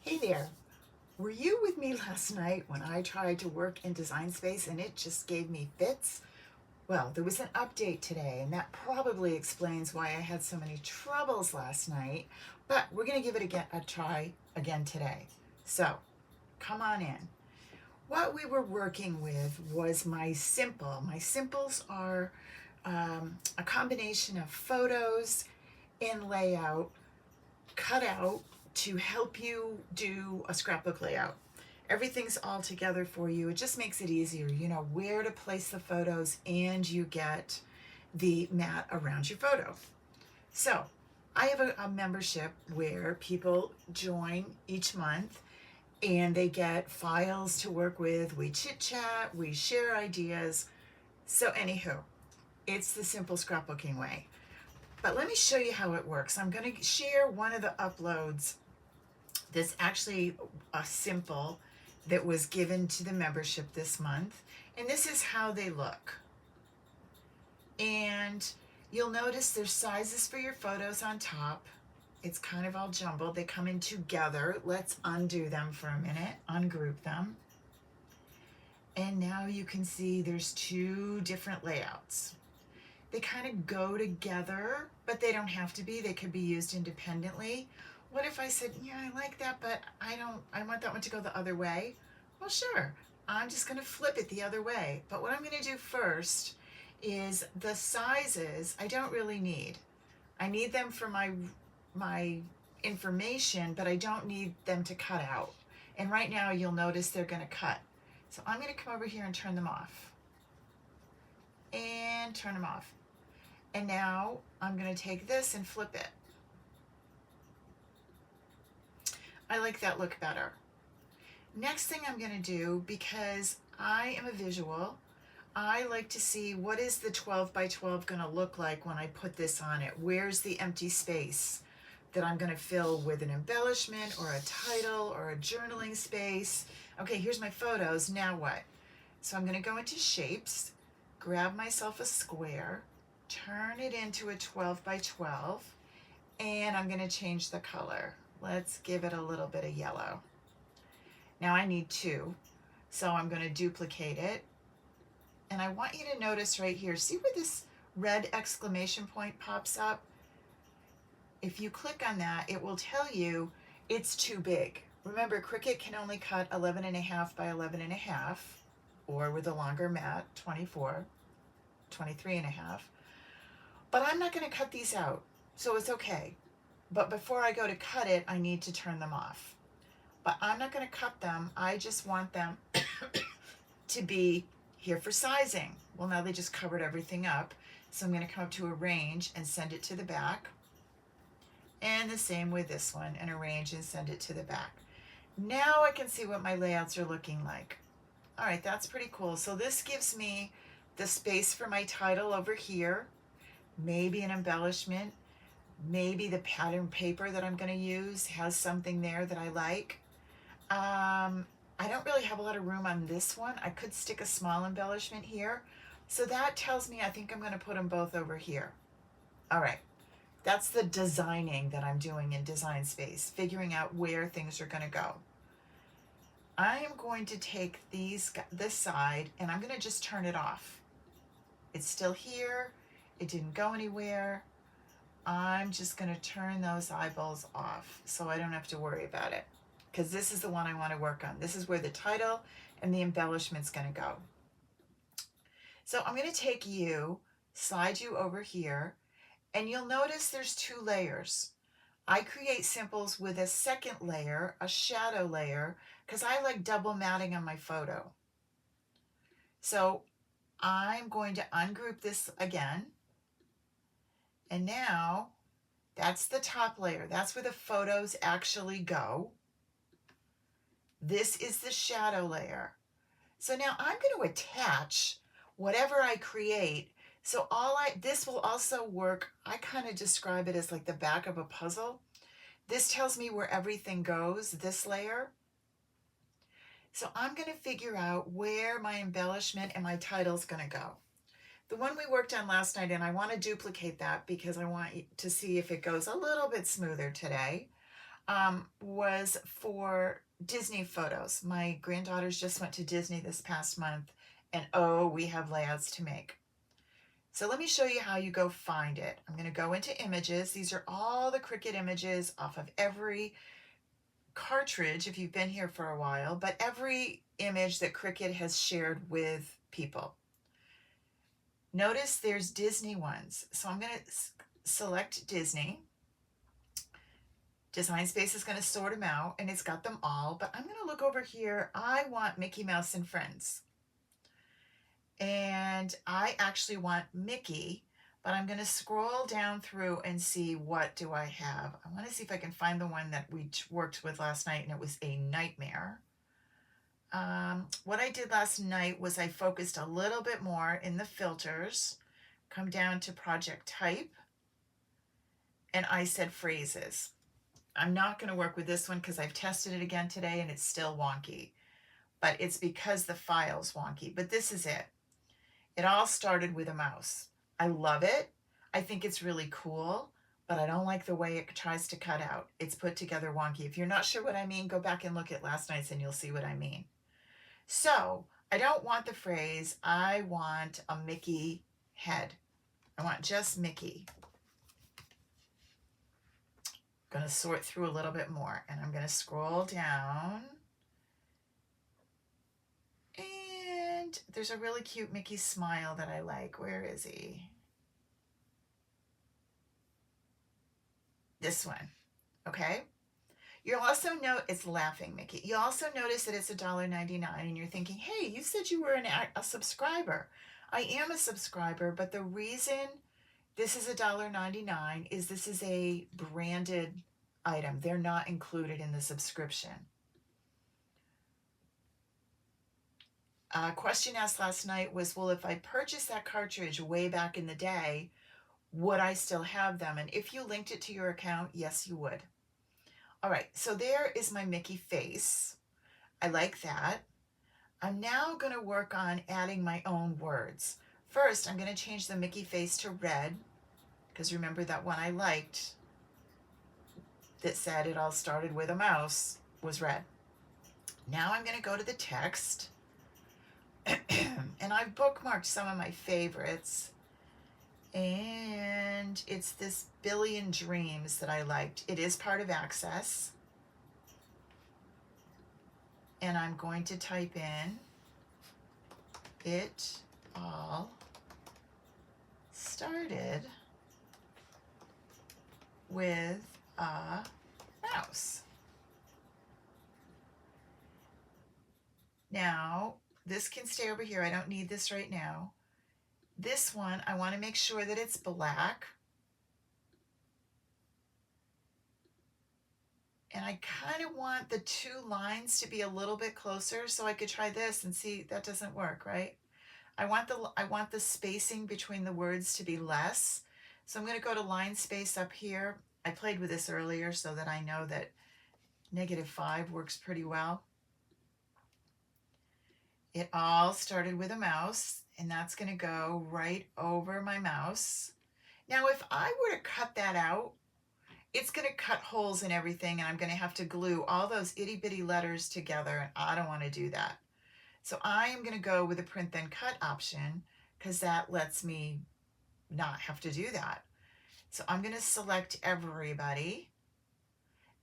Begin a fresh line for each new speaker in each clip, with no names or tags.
Hey there. Were you with me last night when I tried to work in Design Space and it just gave me fits? Well, there was an update today, and that probably explains why I had so many troubles last night, but we're going to give it a try again today. So, come on in. What we were working with was my simple. My simples are a combination of photos in layout cut out to help you do a scrapbook layout. Everything's all together for you. It just makes it easier. You know where to place the photos and you get the mat around your photo. So I have a membership where people join each month and they get files to work with. We chit chat, we share ideas. So anywho, it's the simple scrapbooking way. But let me show you how it works. I'm going to share one of the uploads that's actually a simple that was given to the membership this month. And this is how they look. And you'll notice there's sizes for your photos on top. It's kind of all jumbled. They come in together. Let's undo them for a minute, ungroup them. And now you can see there's two different layouts. They kind of go together, but they don't have to be. They could be used independently. What if I said, yeah, I like that, but I want that one to go the other way? Well, sure, I'm just gonna flip it the other way. But what I'm gonna do first is the sizes I don't really need. I need them for my information, but I don't need them to cut out. And right now you'll notice they're gonna cut. So I'm gonna come over here and turn them off. And turn them off. And now I'm going to take this and flip it. I like that look better. Next thing I'm going to do, because I am a visual, I like to see what is the 12 by 12 going to look like when I put this on it. Where's the empty space that I'm going to fill with an embellishment or a title or a journaling space? Okay, here's my photos. Now what? So I'm going to go into shapes, grab myself a square, turn it into a 12 by 12, and I'm going to change the color. Let's give it a little bit of yellow. Now I need two, so I'm going to duplicate it. And I want you to notice right here, see where this red exclamation point pops up? If you click on that, it will tell you it's too big. Remember, Cricut can only cut 11.5 by 11.5, or with a longer mat, 24, 23.5. But I'm not going to cut these out, so it's okay. But before I go to cut it, I need to turn them off. But I'm not going to cut them. I just want them to be here for sizing. Well, now they just covered everything up. So I'm going to come up to arrange and send it to the back. And the same with this one, and arrange and send it to the back. Now I can see what my layouts are looking like. All right, that's pretty cool. So this gives me the space for my title over here. Maybe an embellishment, maybe the pattern paper that I'm going to use has something there that I like. I don't really have a lot of room on this one. I could stick a small embellishment here. So that tells me I think I'm going to put them both over here. All right, that's the designing that I'm doing in Design Space, figuring out where things are going to go. I am going to take this side and I'm going to just turn it off. It's still here. It didn't go anywhere. I'm just going to turn those eyeballs off so I don't have to worry about it, because this is the one I want to work on. This is where the title and the embellishment's going to go. So I'm going to take you, slide you over here, and you'll notice there's two layers. I create simples with a second layer, a shadow layer, because I like double matting on my photo. So I'm going to ungroup this again. And now that's the top layer. That's where the photos actually go. This is the shadow layer. So now I'm going to attach whatever I create. So this will also work. I kind of describe it as like the back of a puzzle. This tells me where everything goes, this layer. So I'm going to figure out where my embellishment and my title is going to go. The one we worked on last night, and I want to duplicate that because I want to see if it goes a little bit smoother today. was for Disney photos. My granddaughters just went to Disney this past month, and oh, we have layouts to make. So let me show you how you go find it. I'm going to go into images. These are all the Cricut images off of every cartridge if you've been here for a while, but every image that Cricut has shared with people. Notice there's Disney ones. So I'm going to select Disney. Design Space is going to sort them out, and it's got them all, but I'm going to look over here. I want Mickey Mouse and Friends. And I actually want Mickey, but I'm going to scroll down through and see what do I have. I want to see if I can find the one that we worked with last night, and it was a nightmare. What I did last night was I focused a little bit more in the filters, come down to project type, and I said phrases. I'm not going to work with this one because I've tested it again today and it's still wonky, but it's because the file's wonky. But this is it. It all started with a mouse. I love it. I think it's really cool, but I don't like the way it tries to cut out. It's put together wonky. If you're not sure what I mean, go back and look at last night's and you'll see what I mean. So I don't want the phrase. I want a Mickey head. I want just Mickey. Going to sort through a little bit more, and I'm going to scroll down, and there's a really cute Mickey smile that I like. Where is he? This one. Okay. You'll also note it's laughing Mickey. You also notice that it's $1.99, and you're thinking, hey, you said you were a subscriber. I am a subscriber, but the reason this is $1.99 is this is a branded item. They're not included in the subscription. A question asked last night was, well, if I purchased that cartridge way back in the day, would I still have them? And if you linked it to your account, yes, you would. All right, so there is my Mickey face. I like that. I'm now going to work on adding my own words. First, I'm going to change the Mickey face to red, because remember that one I liked that said it all started with a mouse was red. Now I'm going to go to the text, and I've bookmarked some of my favorites, and it's this Billion Dreams that I liked. It is part of Access, and I'm going to type in it all started with a mouse. Now, this can stay over here. I don't need this right now. This one, I want to make sure that it's black. And I kind of want the two lines to be a little bit closer, so I could try this and see that doesn't work, right? I want the spacing between the words to be less. So I'm going to go to line space up here. I played with this earlier so that I know that -5 works pretty well. It all started with a mouse, and that's going to go right over my mouse. Now, if I were to cut that out, it's going to cut holes in everything, and I'm going to have to glue all those itty-bitty letters together, and I don't want to do that. So I am going to go with the print then cut option, because that lets me not have to do that. So I'm going to select everybody,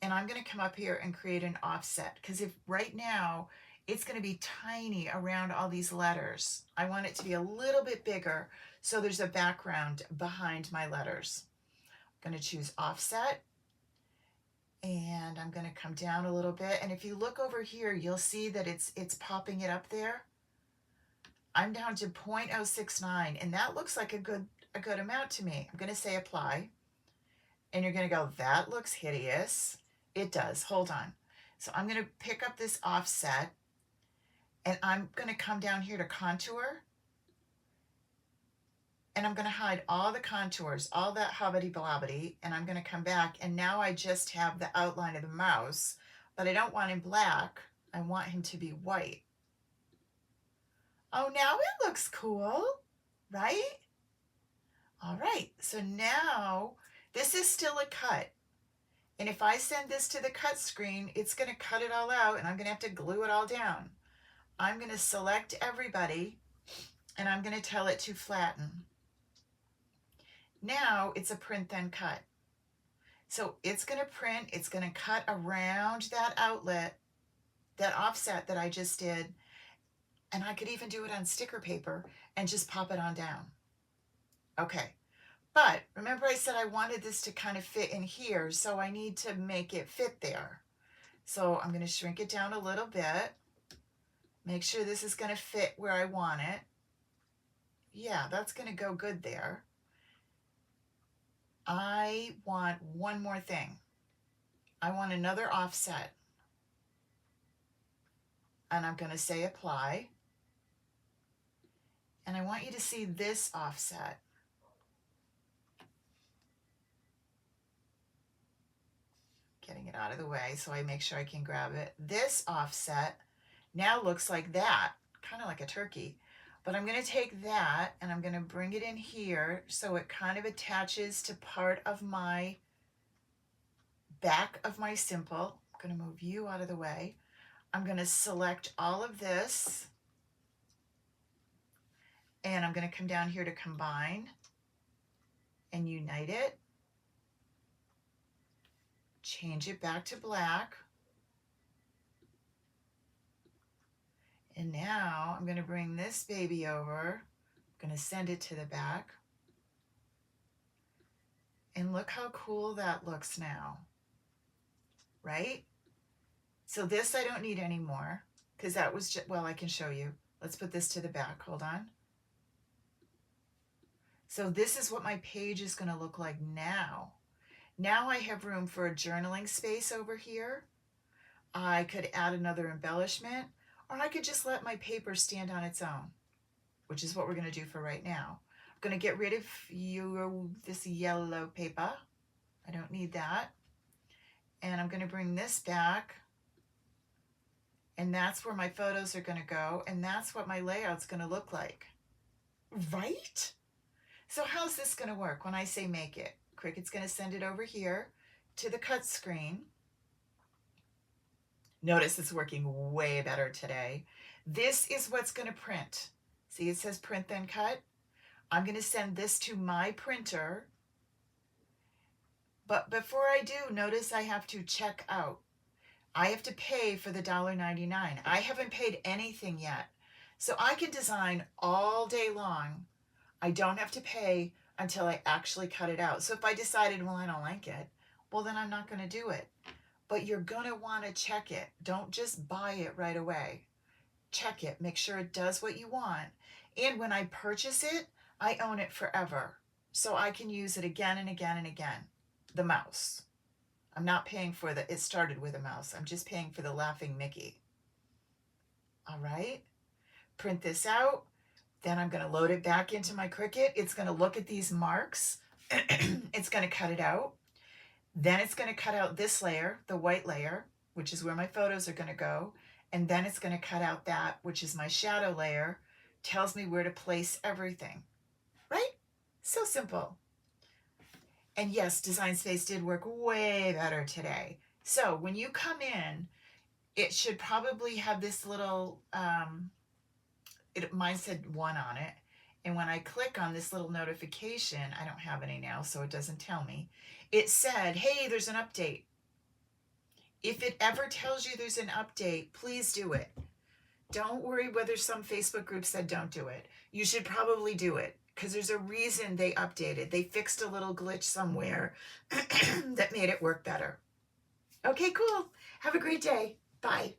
and I'm going to come up here and create an offset, because if right now it's going to be tiny around all these letters, I want it to be a little bit bigger so there's a background behind my letters. I'm going to choose offset, and I'm going to come down a little bit, and if you look over here, you'll see that it's popping it up there. I'm down to 0.069, and that looks like a good amount to me. I'm going to say apply, and you're going to go, that looks hideous. It does. Hold on. So I'm going to pick up this offset, and I'm going to come down here to contour, and I'm going to hide all the contours, all that hobbity-blobbity, and I'm going to come back, and now I just have the outline of the mouse, but I don't want him black. I want him to be white. Oh, now it looks cool, right? All right, so now this is still a cut, And if I send this to the cut screen, it's going to cut it all out and I'm going to have to glue it all down. I'm going to select everybody and I'm going to tell it to flatten. Now it's a print then cut. So it's going to print, it's going to cut around that outlet, that offset that I just did. And I could even do it on sticker paper and just pop it on down. Okay. But remember I said I wanted this to kind of fit in here, so I need to make it fit there. So I'm going to shrink it down a little bit. Make sure this is going to fit where I want it. Yeah, that's going to go good there. I want one more thing. I want another offset. And I'm going to say apply. And I want you to see this offset. Getting it out of the way so I make sure I can grab it. This offset now looks like that, kind of like a turkey. But I'm going to take that and I'm going to bring it in here so it kind of attaches to part of my back of my Simple. I'm going to move you out of the way. I'm going to select all of this and I'm going to come down here to combine and unite it. Change it back to black. And now I'm going to bring this baby over. I'm going to send it to the back. And look how cool that looks now. Right? So this I don't need anymore because that was just, well, I can show you. Let's put this to the back. Hold on. So this is what my page is going to look like now. Now I have room for a journaling space over here. I could add another embellishment, or I could just let my paper stand on its own, which is what we're going to do for right now. I'm going to get rid of this yellow paper. I don't need that. And I'm going to bring this back. And that's where my photos are going to go. And that's what my layout's going to look like. Right? So how's this going to work when I say make it? Cricut's going to send it over here to the cut screen. Notice it's working way better today. This is what's going to print. See, it says print then cut. I'm going to send this to my printer. But before I do, notice I have to check out. I have to pay for the $1.99. I haven't paid anything yet. So I can design all day long. I don't have to pay until I actually cut it out. So if I decided, well, I don't like it, well, then I'm not going to do it. But you're going to want to check it. Don't just buy it right away. Check it. Make sure it does what you want. And when I purchase it, I own it forever. So I can use it again and again and again. The mouse. I'm not paying for it started with a mouse. I'm just paying for the laughing Mickey. All right. Print this out. Then I'm going to load it back into my Cricut. It's going to look at these marks. It's going to cut it out. Then it's going to cut out this layer, the white layer, which is where my photos are going to go. And then it's going to cut out that, which is my shadow layer. Tells me where to place everything. Right? So simple. And yes, Design Space did work way better today. So when you come in, it should probably have this little... mine said 1 on it. And when I click on this little notification, I don't have any now, so it doesn't tell me. It said, hey, there's an update. If it ever tells you there's an update, please do it. Don't worry whether some Facebook group said don't do it. You should probably do it because there's a reason they updated. They fixed a little glitch somewhere that made it work better. Okay, cool. Have a great day. Bye.